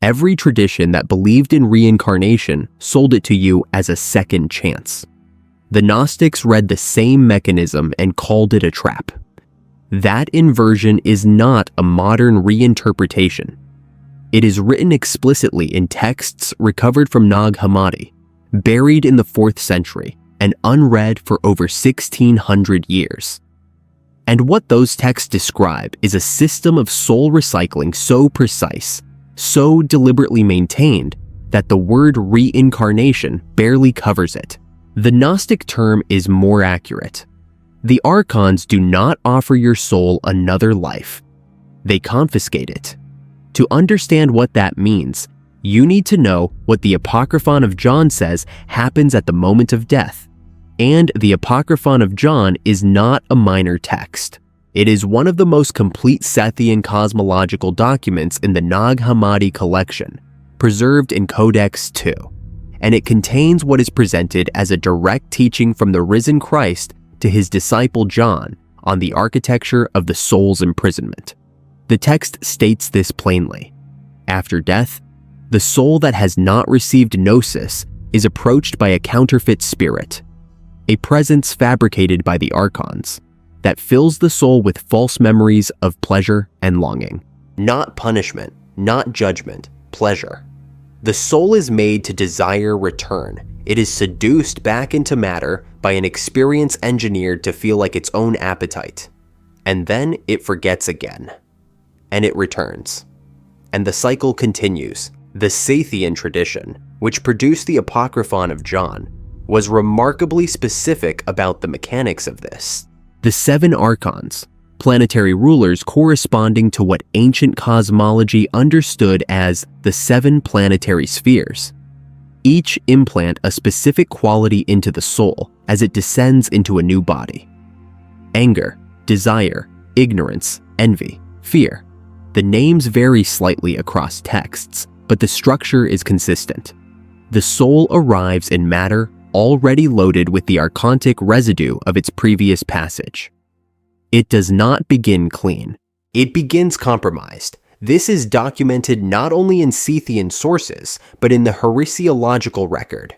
Every tradition that believed in reincarnation sold it to you as a second chance. The Gnostics read the same mechanism and called it a trap. That inversion is not a modern reinterpretation. It is written explicitly in texts recovered from Nag Hammadi, buried in the 4th century and unread for over 1,600 years. And what those texts describe is a system of soul recycling so precise, so deliberately maintained, that the word reincarnation barely covers it. The Gnostic term is more accurate. The archons do not offer your soul another life. They confiscate it. To understand what that means, you need to know what the Apocryphon of John says happens at the moment of death. And the Apocryphon of John is not a minor text. It is one of the most complete Sethian cosmological documents in the Nag Hammadi collection, preserved in Codex II, and it contains what is presented as a direct teaching from the risen Christ to his disciple John on the architecture of the soul's imprisonment. The text states this plainly. After death, the soul that has not received gnosis is approached by a counterfeit spirit, a presence fabricated by the archons, that fills the soul with false memories of pleasure and longing. Not punishment, not judgment, pleasure. The soul is made to desire return. It is seduced back into matter by an experience engineered to feel like its own appetite. And then it forgets again. And it returns. And the cycle continues. The Sethian tradition, which produced the Apocryphon of John, was remarkably specific about the mechanics of this. The 7 archons, planetary rulers corresponding to what ancient cosmology understood as the 7 planetary spheres, each implant a specific quality into the soul as it descends into a new body. Anger, desire, ignorance, envy, fear. The names vary slightly across texts, but the structure is consistent. The soul arrives in matter already loaded with the archontic residue of its previous passage. It does not begin clean. It begins compromised. This is documented not only in Sethian sources, but in the heresiological record.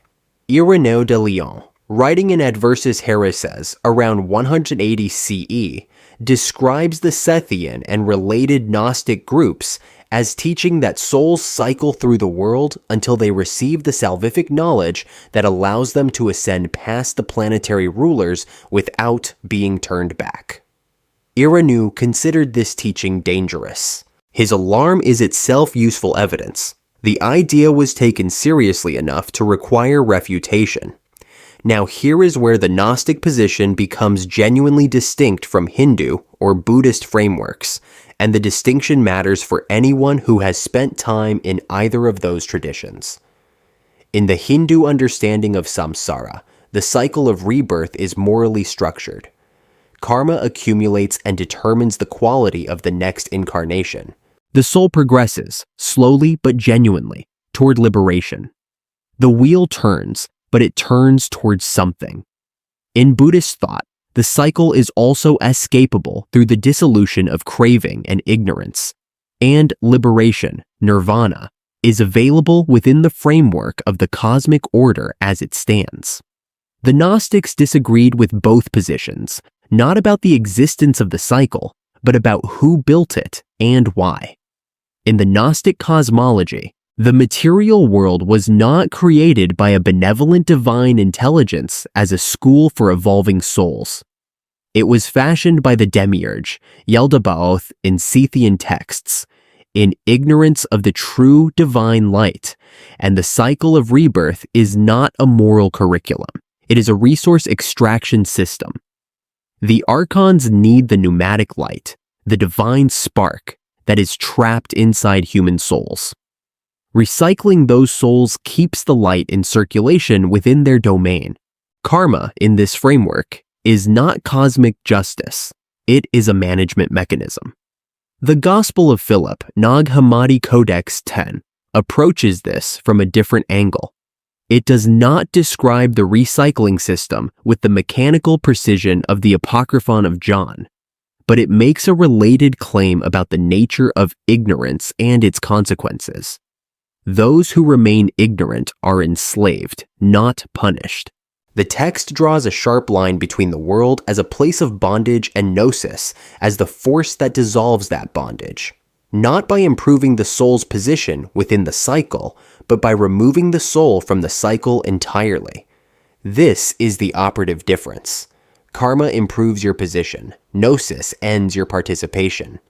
Ireneo de Lyon, writing in Adversus Hereses around 180 CE, describes the Sethian and related Gnostic groups as teaching that souls cycle through the world until they receive the salvific knowledge that allows them to ascend past the planetary rulers without being turned back. Ireneo considered this teaching dangerous. His alarm is itself useful evidence. The idea was taken seriously enough to require refutation. Now here is where the Gnostic position becomes genuinely distinct from Hindu or Buddhist frameworks, and the distinction matters for anyone who has spent time in either of those traditions. In the Hindu understanding of samsara, the cycle of rebirth is morally structured. Karma accumulates and determines the quality of the next incarnation. The soul progresses, slowly but genuinely, toward liberation. The wheel turns, but it turns towards something. In Buddhist thought, the cycle is also escapable through the dissolution of craving and ignorance, and liberation, nirvana, is available within the framework of the cosmic order as it stands. The Gnostics disagreed with both positions, not about the existence of the cycle, but about who built it and why. In the Gnostic cosmology, the material world was not created by a benevolent divine intelligence as a school for evolving souls. It was fashioned by the demiurge, Yaldabaoth, in Sethian texts, in ignorance of the true divine light, and the cycle of rebirth is not a moral curriculum. It is a resource extraction system. The archons need the pneumatic light, the divine spark that is trapped inside human souls. Recycling those souls keeps the light in circulation within their domain. Karma, in this framework, is not cosmic justice. It is a management mechanism. The Gospel of Philip, Nag Hammadi Codex 10, approaches this from a different angle. It does not describe the recycling system with the mechanical precision of the Apocryphon of John, but it makes a related claim about the nature of ignorance and its consequences. Those who remain ignorant are enslaved, not punished. The text draws a sharp line between the world as a place of bondage and gnosis as the force that dissolves that bondage, not by improving the soul's position within the cycle, but by removing the soul from the cycle entirely. This is the operative difference. Karma improves your position, gnosis ends your participation.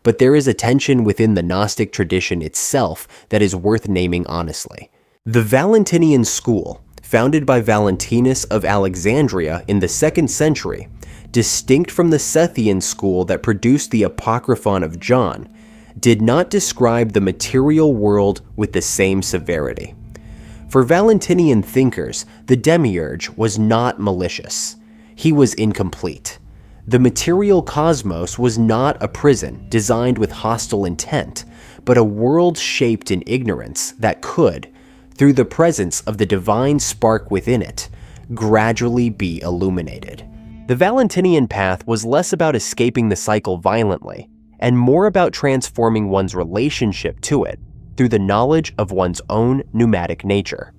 But there is a tension within the Gnostic tradition itself that is worth naming honestly. The Valentinian school, founded by Valentinus of Alexandria in the 2nd century, distinct from the Sethian school that produced the Apocryphon of John, did not describe the material world with the same severity. For Valentinian thinkers, the demiurge was not malicious. He was incomplete. The material cosmos was not a prison designed with hostile intent, but a world shaped in ignorance that could, through the presence of the divine spark within it, gradually be illuminated. The Valentinian path was less about escaping the cycle violently, and more about transforming one's relationship to it through the knowledge of one's own pneumatic nature.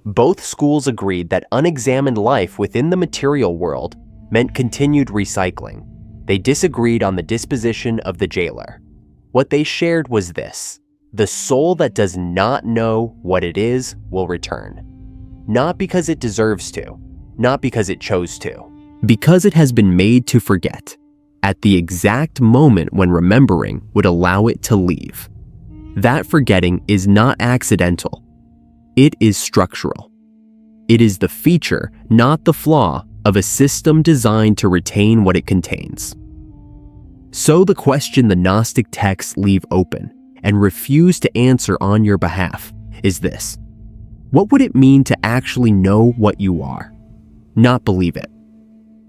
Both schools agreed that unexamined life within the material world meant continued recycling. They disagreed on the disposition of the jailer. What they shared was this: the soul that does not know what it is will return. Not because it deserves to, not because it chose to. Because it has been made to forget, at the exact moment when remembering would allow it to leave. That forgetting is not accidental. It is structural. It is the feature, not the flaw, of a system designed to retain what it contains. So the question the Gnostic texts leave open and refuse to answer on your behalf is this: what would it mean to actually know what you are? Not believe it.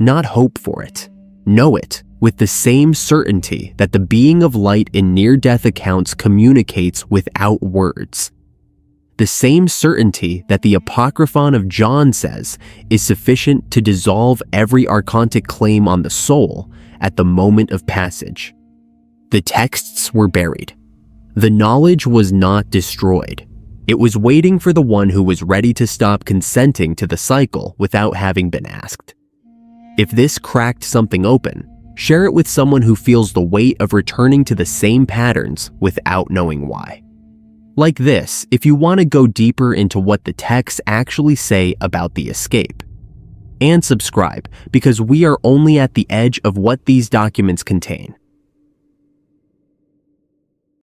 Not hope for it. Know it with the same certainty that the being of light in near-death accounts communicates without words. The same certainty that the Apocryphon of John says is sufficient to dissolve every archontic claim on the soul at the moment of passage. The texts were buried. The knowledge was not destroyed. It was waiting for the one who was ready to stop consenting to the cycle without having been asked. If this cracked something open, share it with someone who feels the weight of returning to the same patterns without knowing why. Like this, if you want to go deeper into what the texts actually say about the escape. And subscribe, because we are only at the edge of what these documents contain.